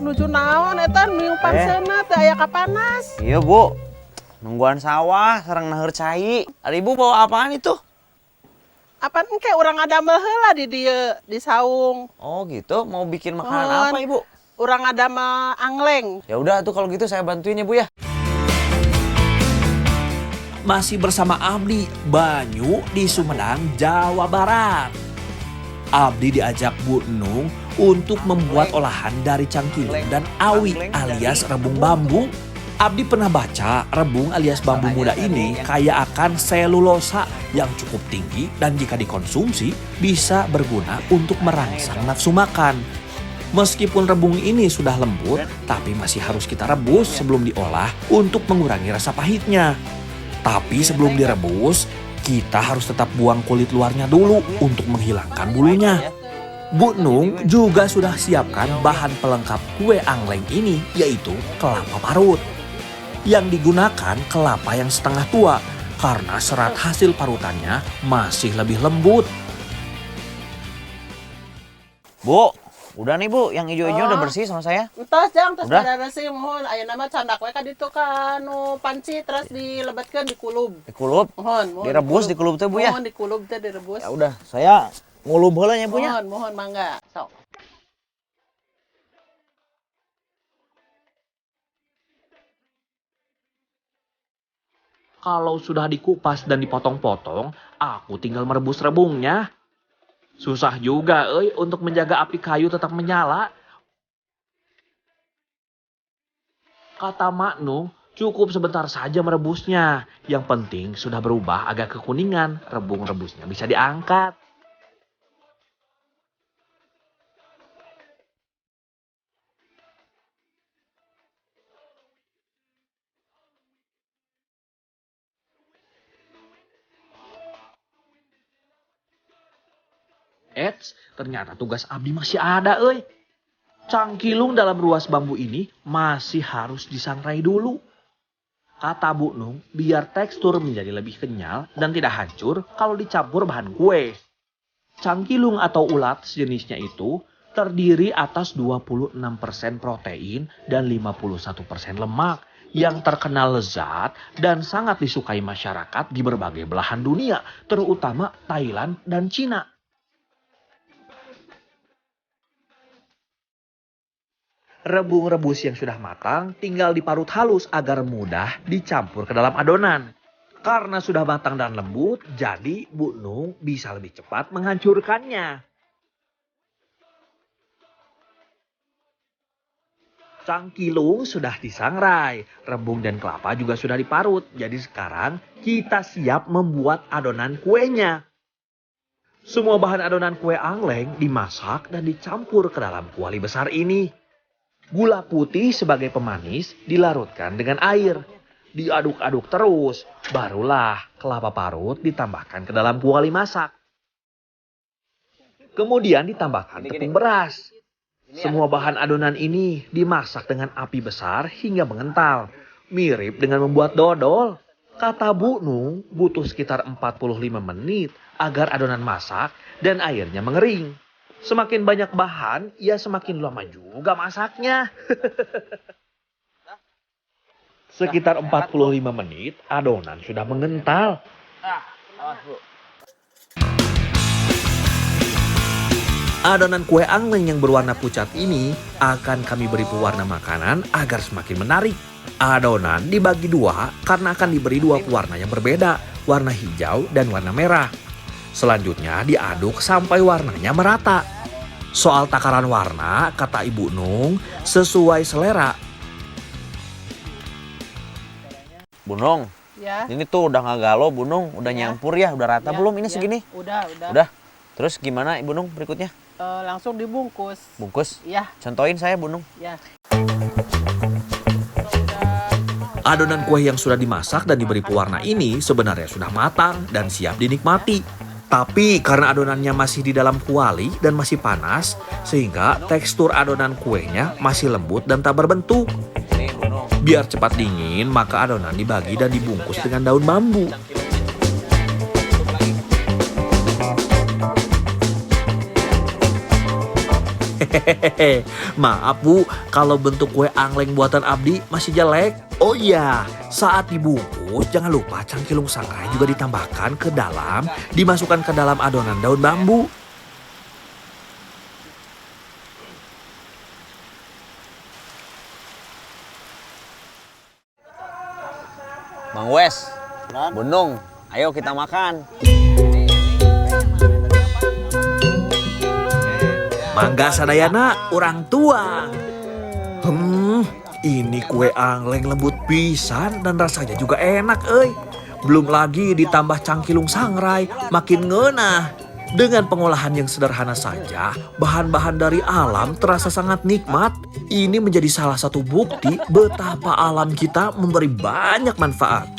nuju naon eta miupan seuneu teh aya kapanas. Iya Bu, nungguan sawah sareng naher cai. Ari Ibu bawa apaan itu? Apaan engke urang ada heula di dieu di saung. Oh gitu, mau bikin makanan apa Ibu? Urang ada mah angleng. Ya udah tuh kalau gitu saya bantuin ya Bu ya. Masih bersama Abdi, Banyu di Sumedang, Jawa Barat. Abdi diajak Bu Nung untuk membuat olahan dari cangkilung dan awi alias rebung bambu. Abdi pernah baca rebung alias bambu muda ini kaya akan selulosa yang cukup tinggi dan jika dikonsumsi bisa berguna untuk merangsang nafsu makan. Meskipun rebung ini sudah lembut, tapi masih harus kita rebus sebelum diolah untuk mengurangi rasa pahitnya. Tapi sebelum direbus, kita harus tetap buang kulit luarnya dulu untuk menghilangkan bulunya. Bu Nung juga sudah siapkan bahan pelengkap kue angleng ini, yaitu kelapa parut. Yang digunakan kelapa yang setengah tua karena serat hasil parutannya masih lebih lembut. Bu, udah nih Bu, yang hijau-hijau udah bersih sama saya. Entos jang tos Udah? beresih mohon ayeuna mah candak we ka ditu ka nu panci terus dilebetkeun di kulub. Dikulub, Mohon direbus dikulub teh Bu ya. Mohon dikulub teh direbus. Ya udah, saya ngulub heula nya Bu ya. Mohon mangga. Sok. Kalau sudah dikupas dan dipotong-potong, aku tinggal merebus rebungnya. Susah juga untuk menjaga api kayu tetap menyala. Kata Mak Nung, cukup sebentar saja merebusnya. Yang penting sudah berubah agak kekuningan, rebung rebusnya bisa diangkat. Eits, ternyata tugas Abdi masih ada, Cangkilung dalam ruas bambu ini masih harus disangrai dulu. Kata Bu Nung, biar tekstur menjadi lebih kenyal dan tidak hancur kalau dicampur bahan kue. Cangkilung atau ulat sejenisnya itu terdiri atas 26% protein dan 51% lemak yang terkenal lezat dan sangat disukai masyarakat di berbagai belahan dunia, terutama Thailand dan Cina. Rebung rebus yang sudah matang tinggal diparut halus agar mudah dicampur ke dalam adonan. Karena sudah matang dan lembut, jadi Bu Nung bisa lebih cepat menghancurkannya. Cangkilung sudah disangrai, rebung dan kelapa juga sudah diparut. Jadi sekarang kita siap membuat adonan kuenya. Semua bahan adonan kue angleng dimasak dan dicampur ke dalam kuali besar ini. Gula putih sebagai pemanis dilarutkan dengan air. Diaduk-aduk terus, barulah kelapa parut ditambahkan ke dalam kuali masak. Kemudian ditambahkan tepung beras. Semua bahan adonan ini dimasak dengan api besar hingga mengental. Mirip dengan membuat dodol. Kata Bu Nung butuh sekitar 45 menit agar adonan masak dan airnya mengering. Semakin banyak bahan, ya semakin lama juga masaknya. Sekitar 45 menit, adonan sudah mengental. Adonan kue angleng yang berwarna pucat ini akan kami beri pewarna makanan agar semakin menarik. Adonan dibagi dua karena akan diberi dua pewarna yang berbeda, warna hijau dan warna merah. Selanjutnya diaduk sampai warnanya merata. Soal takaran warna, kata Ibu Nung, sesuai selera. Bu Nung, Ya. ini tuh udah nggak galau Bu Nung, udah nyampur ya, udah rata belum ini segini? Udah. Udah. Terus gimana Ibu Nung berikutnya? Langsung dibungkus. Bungkus? Ya, Contohin saya Bu Nung. ya. Adonan kue yang sudah dimasak dan diberi pewarna ini sebenarnya sudah matang dan siap dinikmati. Tapi karena adonannya masih di dalam kuali dan masih panas, sehingga tekstur adonan kuenya masih lembut dan tak berbentuk. Nih Bu Nung. Biar cepat dingin, maka adonan dibagi dan dibungkus dengan daun bambu. Hehehe. Maaf Bu, kalau bentuk kue angleng buatan Abdi masih jelek. Oh iya, saat dibungkus jangan lupa cangkilung sangrai juga ditambahkan ke dalam, dimasukkan ke dalam adonan daun bambu. Bang Wes, Bunung, ayo kita makan. Mangga sadayana orang tua. Ini kue angleng lembut pisan dan rasanya juga enak euy. Belum lagi ditambah cangkilung sangrai, makin ngeunah. Dengan pengolahan yang sederhana saja, bahan-bahan dari alam terasa sangat nikmat. Ini menjadi salah satu bukti betapa alam kita memberi banyak manfaat.